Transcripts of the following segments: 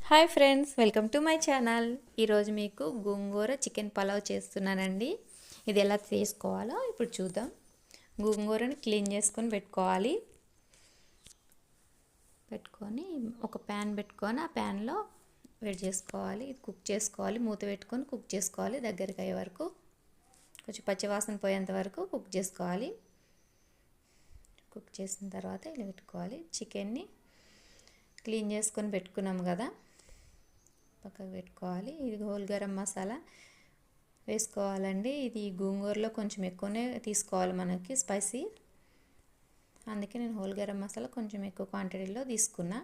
Hi friends, welcome to my channel. ఈరోజు మీకు గోంగూర chicken pulao చేస్తున్నానండి. ఇది ఎలా చేసుకోవాలో ఇప్పుడు చూద్దాం. గోంగూరని క్లీన్ చేసుకొని పెట్టుకోవాలి. ఒక ప్యాన్ పెట్టుకొని ఆ ప్యాన్లో వేడి చేసుకోవాలి. ఇది కుక్ చేసుకోవాలి. మూత పెట్టుకొని కుక్ చేసుకోవాలి. దగ్గరికి అయ్యే వరకు, కొంచెం పచ్చివాసన పోయేంత వరకు కుక్ చేసుకోవాలి. కుక్ చేసిన తర్వాత ఇలా పెట్టుకోవాలి. చికెన్ని క్లీన్ చేసుకొని పెట్టుకున్నాం కదా, పక్కకు పెట్టుకోవాలి. ఇది హోల్ గరం మసాలా వేసుకోవాలండి. ఇది గోంగూరలో కొంచెం ఎక్కువనే తీసుకోవాలి మనకి స్పైసీ, అందుకే నేను హోల్ గరం మసాలా కొంచెం ఎక్కువ క్వాంటిటీలో తీసుకున్నా.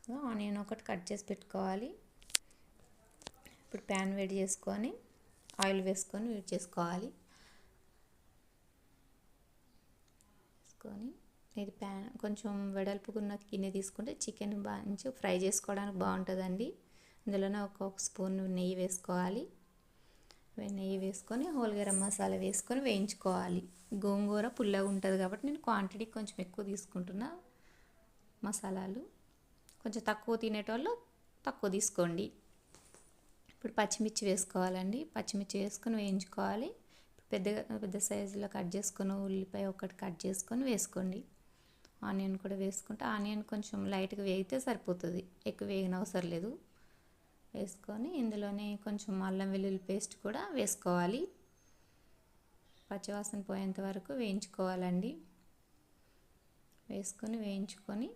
సో ఆనియన్ ఒకటి కట్ చేసి పెట్టుకోవాలి. ఇప్పుడు ప్యాన్ వేడి చేసుకొని ఆయిల్ వేసుకొని వేడి చేసుకోవాలి. ఇది ప్యాన్ కొంచెం వెడల్పుకున్న గిన్నె తీసుకుంటే చికెన్ మంచిగా ఫ్రై చేసుకోవడానికి బాగుంటుందండి. ఇందులోనే ఒక స్పూన్ నెయ్యి వేసుకోవాలి. నెయ్యి వేసుకొని హోల్ గరం మసాలా వేసుకొని వేయించుకోవాలి. గోంగూర పుల్లగా ఉంటుంది కాబట్టి నేను క్వాంటిటీ కొంచెం ఎక్కువ తీసుకుంటున్నా. మసాలాలు కొంచెం తక్కువ తినేటోళ్ళు తక్కువ తీసుకోండి. ఇప్పుడు పచ్చిమిర్చి వేసుకోవాలండి. పచ్చిమిర్చి వేసుకొని వేయించుకోవాలి. పెద్ద సైజులో కట్ చేసుకొని ఉల్లిపాయ ఒకటి కట్ చేసుకొని వేసుకోండి. ఆనియన్ కూడా వేసుకుంటే ఆనియన్ కొంచెం లైట్గా వేగితే సరిపోతుంది, ఎక్కువ వేగిన అవసరం లేదు. వేసుకొని ఇందులోనే కొంచెం అల్లం వెల్లుల్లి పేస్ట్ కూడా వేసుకోవాలి. పచ్చివాసన పోయేంత వరకు వేయించుకోవాలండి. వేయించుకొని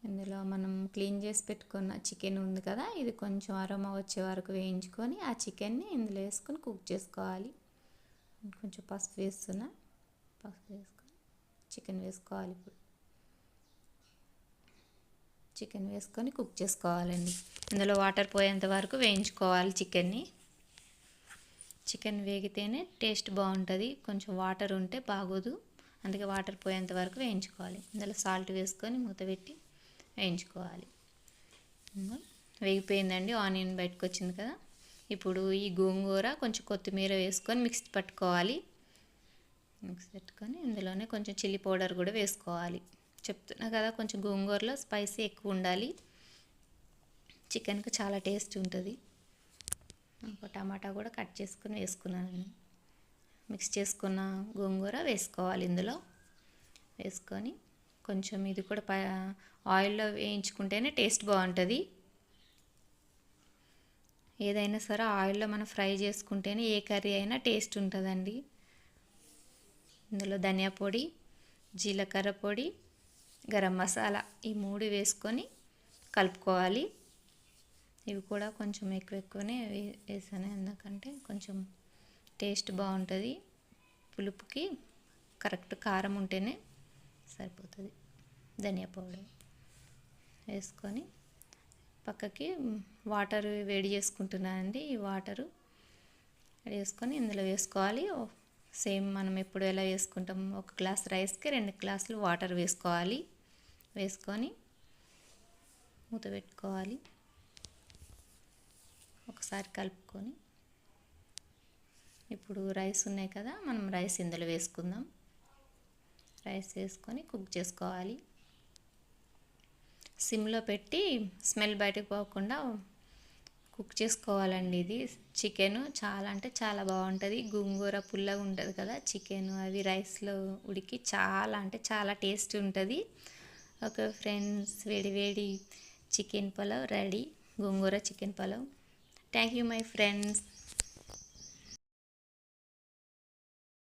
ఇందులో మనం క్లీన్ చేసి పెట్టుకున్న చికెన్ ఉంది కదా, ఇది కొంచెం అరోమా వచ్చే వరకు వేయించుకొని ఆ చికెన్ని ఇందులో వేసుకొని కుక్ చేసుకోవాలి. కొంచెం పసుపు వేసుకొని చికెన్ వేసుకోవాలి. ఇప్పుడు చికెన్ వేసుకొని కుక్ చేసుకోవాలండి. ఇందులో వాటర్ పోయేంత వరకు వేయించుకోవాలి చికెన్ని. చికెన్ వేగితేనే టేస్ట్ బాగుంటుంది, కొంచెం వాటర్ ఉంటే బాగోదు, అందుకే వాటర్ పోయేంత వరకు వేయించుకోవాలి. ఇందులో సాల్ట్ వేసుకొని మూత పెట్టి వేయించుకోవాలి. వేగిపోయిందండి, ఆనియన్ బయటకు వచ్చింది కదా. ఇప్పుడు ఈ గోంగూర కొంచెం కొత్తిమీర వేసుకొని మిక్స్ పెట్టుకోవాలి. ఇందులోనే కొంచెం చిల్లీ పౌడర్ కూడా వేసుకోవాలి. చెప్తున్నా కదా, కొంచెం గోంగూరలో స్పైసీ ఎక్కువ ఉండాలి, చికెన్కి చాలా టేస్ట్ ఉంటుంది. ఒక టమాటా కూడా కట్ చేసుకొని వేసుకున్నాను. మిక్స్ చేసుకున్న గోంగూర వేసుకోవాలి. ఇందులో వేసుకొని కొంచెం ఇది కూడా ఆయిల్లో వేయించుకుంటేనే టేస్ట్ బాగుంటుంది. ఏదైనా సరే ఆయిల్లో మనం ఫ్రై చేసుకుంటేనే ఏ కర్రీ అయినా టేస్ట్ ఉంటుందండి. ఇందులో ధనియా పొడి, జీలకర్ర పొడి, గరం మసాలా ఈ 3 వేసుకొని కలుపుకోవాలి. ఇవి కూడా కొంచెం ఎక్కువనే వేసాను, ఎందుకంటే కొంచెం టేస్ట్ బాగుంటుంది. పులుపుకి కరెక్ట్ కారం ఉంటేనే సరిపోతుంది. ధనియా పౌడర్ వేసుకొని పక్కకి వాటర్ వేడి చేసుకుంటున్నానండి. ఈ వాటరు వేసుకొని ఇందులో వేసుకోవాలి. సేమ్ మనం ఎప్పుడు ఎలా వేసుకుంటాం, 1 గ్లాస్ రైస్కి 2 గ్లాసులు వాటర్ వేసుకోవాలి. వేసుకొని మూత పెట్టుకోవాలి. ఒకసారి కలుపుకొని ఇప్పుడు రైస్ ఉన్నాయి కదా, మనం రైస్ ఇందులో వేసుకుందాం. రైస్ వేసుకొని కుక్ చేసుకోవాలి. సిమ్లో పెట్టి స్మెల్ బయటకు పోకుండా కుక్ చేసుకోవాలండి. ఇది చికెన్ చాలా అంటే చాలా బాగుంటుంది. గోంగూర పుల్లగా ఉంటుంది కదా చికెన్, అవి రైస్లో ఉడికి చాలా అంటే చాలా టేస్ట్ ఉంటుంది. ఓకే ఫ్రెండ్స్, వేడి వేడి chicken pulao ready, gongura chicken pulao. Thank you my friends.